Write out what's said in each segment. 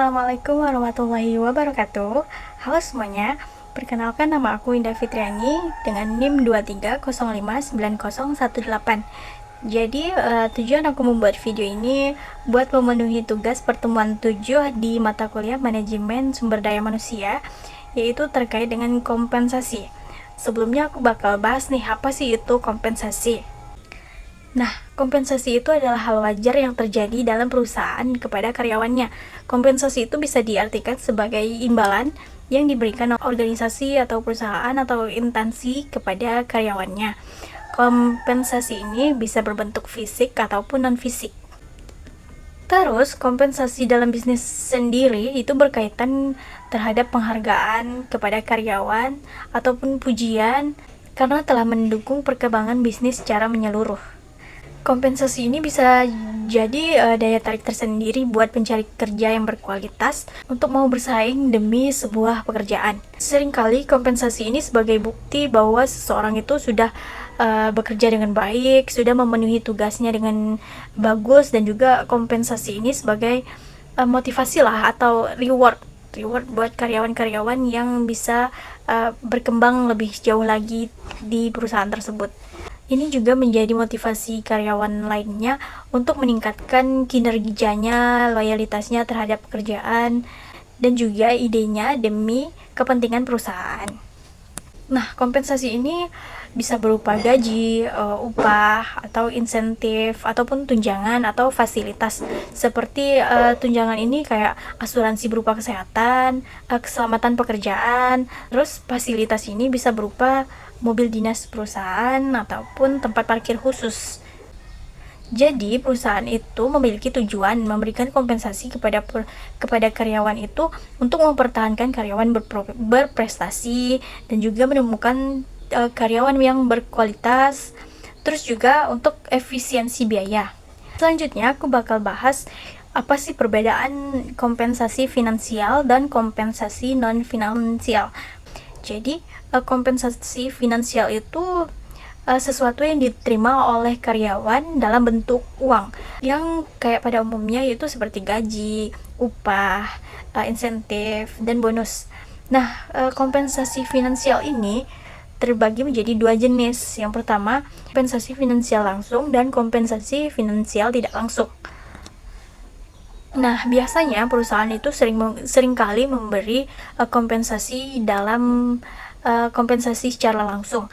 Assalamualaikum warahmatullahi wabarakatuh. Halo semuanya, perkenalkan nama aku Indah Fitriani dengan NIM 230590118. Jadi tujuan aku membuat video ini buat memenuhi tugas pertemuan 7 di mata kuliah Manajemen Sumber Daya Manusia, yaitu terkait dengan kompensasi. Sebelumnya aku bakal bahas nih, apa sih itu kompensasi. Nah, kompensasi itu adalah hal wajar yang terjadi dalam perusahaan kepada karyawannya. Kompensasi itu bisa diartikan sebagai imbalan yang diberikan oleh organisasi atau perusahaan atau instansi kepada karyawannya. Kompensasi ini bisa berbentuk fisik ataupun non-fisik. Terus, kompensasi dalam bisnis sendiri itu berkaitan terhadap penghargaan kepada karyawan ataupun pujian karena telah mendukung perkembangan bisnis secara menyeluruh. Kompensasi ini bisa jadi daya tarik tersendiri buat pencari kerja yang berkualitas untuk mau bersaing demi sebuah pekerjaan. Seringkali kompensasi ini sebagai bukti bahwa seseorang itu sudah bekerja dengan baik, sudah memenuhi tugasnya dengan bagus, dan juga kompensasi ini sebagai motivasi lah atau reward buat karyawan-karyawan yang bisa berkembang lebih jauh lagi di perusahaan tersebut. Ini juga menjadi motivasi karyawan lainnya untuk meningkatkan kinerjanya, loyalitasnya terhadap pekerjaan, dan juga idenya demi kepentingan perusahaan. Nah, kompensasi ini bisa berupa gaji, upah, atau insentif, ataupun tunjangan atau fasilitas. Seperti tunjangan ini kayak asuransi berupa kesehatan, keselamatan pekerjaan. Terus fasilitas ini bisa berupa mobil dinas perusahaan ataupun tempat parkir khusus. Jadi perusahaan itu memiliki tujuan memberikan kompensasi kepada karyawan itu untuk mempertahankan karyawan berprestasi dan juga menemukan karyawan yang berkualitas, terus juga untuk efisiensi biaya. Selanjutnya aku bakal bahas apa sih perbedaan kompensasi finansial dan kompensasi non finansial. Jadi kompensasi finansial itu sesuatu yang diterima oleh karyawan dalam bentuk uang yang kayak pada umumnya itu seperti gaji, upah, insentif, dan bonus. Nah, kompensasi finansial ini terbagi menjadi dua jenis. Yang pertama, kompensasi finansial langsung dan kompensasi finansial tidak langsung. Nah, biasanya perusahaan itu seringkali memberi kompensasi dalam kompensasi secara langsung.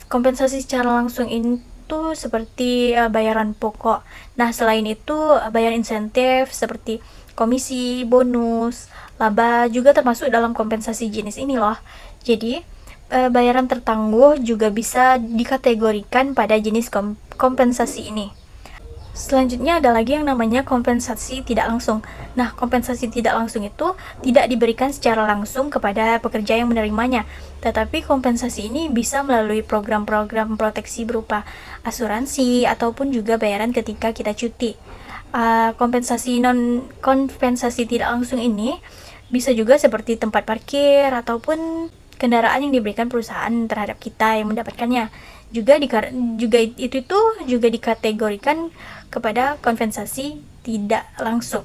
Kompensasi secara langsung itu seperti bayaran pokok. Nah, selain itu bayar insentif seperti komisi, bonus, laba juga termasuk dalam kompensasi jenis ini loh. Jadi, bayaran tertangguh juga bisa dikategorikan pada jenis kompensasi ini. Selanjutnya ada lagi yang namanya kompensasi tidak langsung. Nah, kompensasi tidak langsung itu tidak diberikan secara langsung kepada pekerja yang menerimanya, tetapi kompensasi ini bisa melalui program-program proteksi berupa asuransi ataupun juga bayaran ketika kita cuti. Kompensasi tidak langsung ini bisa juga seperti tempat parkir ataupun kendaraan yang diberikan perusahaan terhadap kita yang mendapatkannya. Juga dikategorikan kepada kompensasi tidak langsung.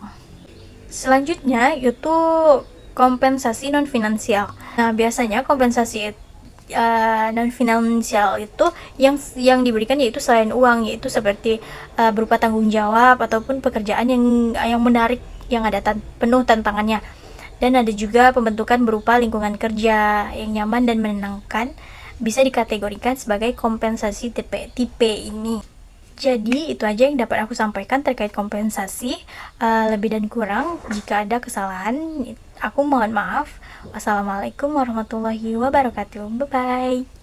Selanjutnya yaitu kompensasi non finansial. Nah, biasanya kompensasi non finansial itu yang diberikan yaitu selain uang, yaitu seperti berupa tanggung jawab ataupun pekerjaan yang menarik, yang ada penuh tantangannya. Dan ada juga pembentukan berupa lingkungan kerja yang nyaman dan menyenangkan, bisa dikategorikan sebagai kompensasi tipe ini. Jadi itu aja yang dapat aku sampaikan terkait kompensasi. Lebih dan kurang jika ada kesalahan, aku mohon maaf. Wassalamualaikum warahmatullahi wabarakatuh. Bye bye.